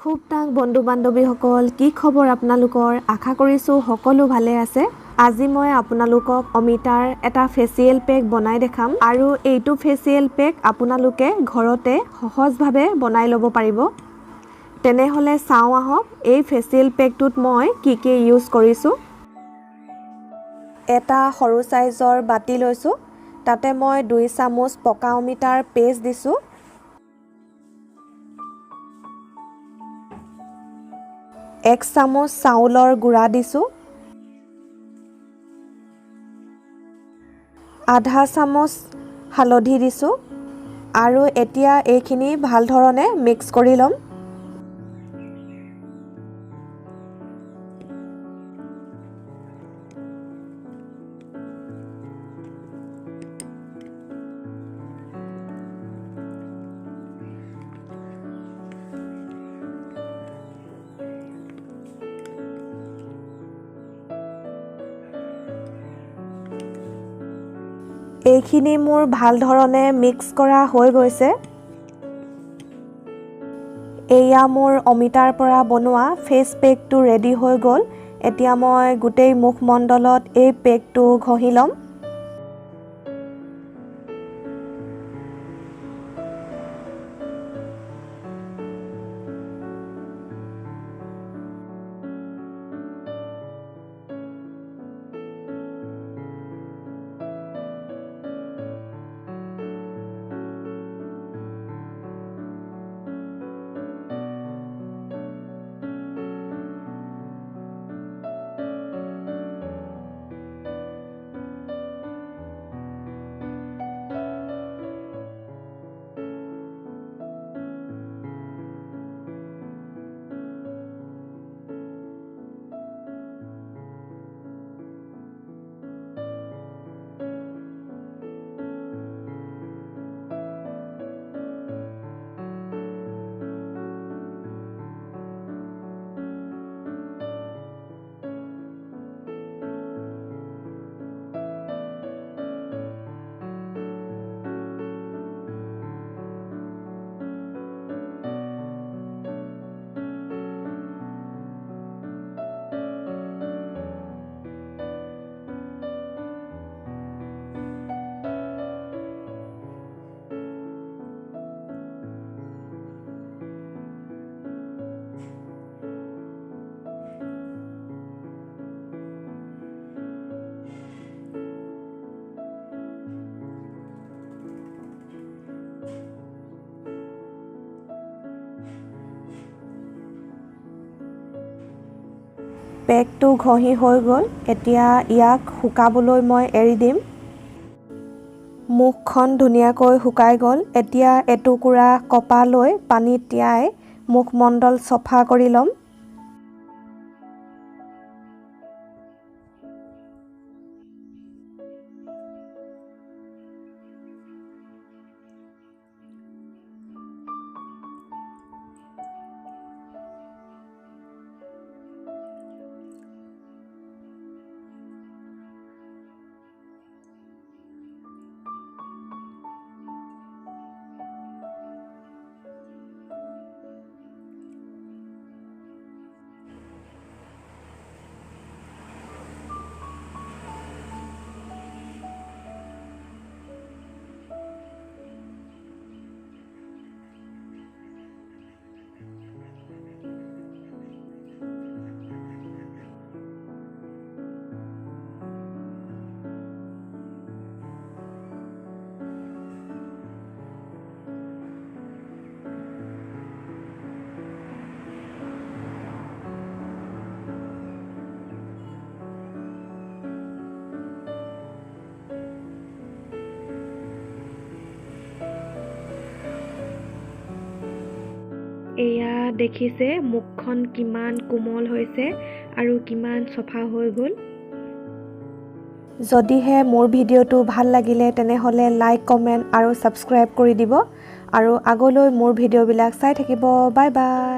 খুব টাং বন্ধু বান্ধৱীসকল কি খবৰ আপোনালোকৰ আশা কৰিছোঁ সকলো ভালে আছে আজি মই আপোনালোকক অমিতাৰ এটা ফেচিয়েল পেক বনাই দেখাম আৰু এইটো ফেচিয়েল পেক আপোনালোকে ঘৰতে সহজভাৱে বনাই ল'ব পাৰিব তেনেহলে চাও আহক এই ফেচিয়েল পেকটোত মই কি ইউজ কৰিছো এটা সৰু সাইজৰ বাটি লৈছো তাতে মই 2 চামুচ পকা অমিতাৰ পেষ্ট দিছো 1 চামুচ চাউলৰ গুড়া দিছো আধা চামুচ হালধি দিছো আৰু এতিয়া এইখিনি ভাল ধৰণে মিক্স কৰি লম এইখিনি মোৰ ভাল ধৰণে মিক্স কৰা হৈ গৈছে এয়া মোৰ অমিতাৰ পৰা বনোৱা ফেস পেকটো ৰেডি হৈ গল এতিয়া মই গুটেই মুখমণ্ডলত এই পেকটো ঘহি লম পেকটো ঘহি হৈ গল এতিয়া ইয়াক শুকাবলৈ মই এৰি দিম মুখখন ধুনিয়াকৈ শুকাই গল এতিয়া এটুকুৰা কপা লৈ পানীত তিয়াই মুখমণ্ডল সফা কৰি লম এয়া দেখিছে মুখখন কিমান কোমল হৈছে আৰু কিমান সফা হৈ গল যদিহে মোৰ ভিডিওটো ভাল লাগিলে তেনেহলে লাইক কমেন্ট আৰু সাবস্ক্ৰাইব কৰি দিব আৰু আগলৈ মোৰ ভিডিওবিলাক চাই থাকিব বাই বাই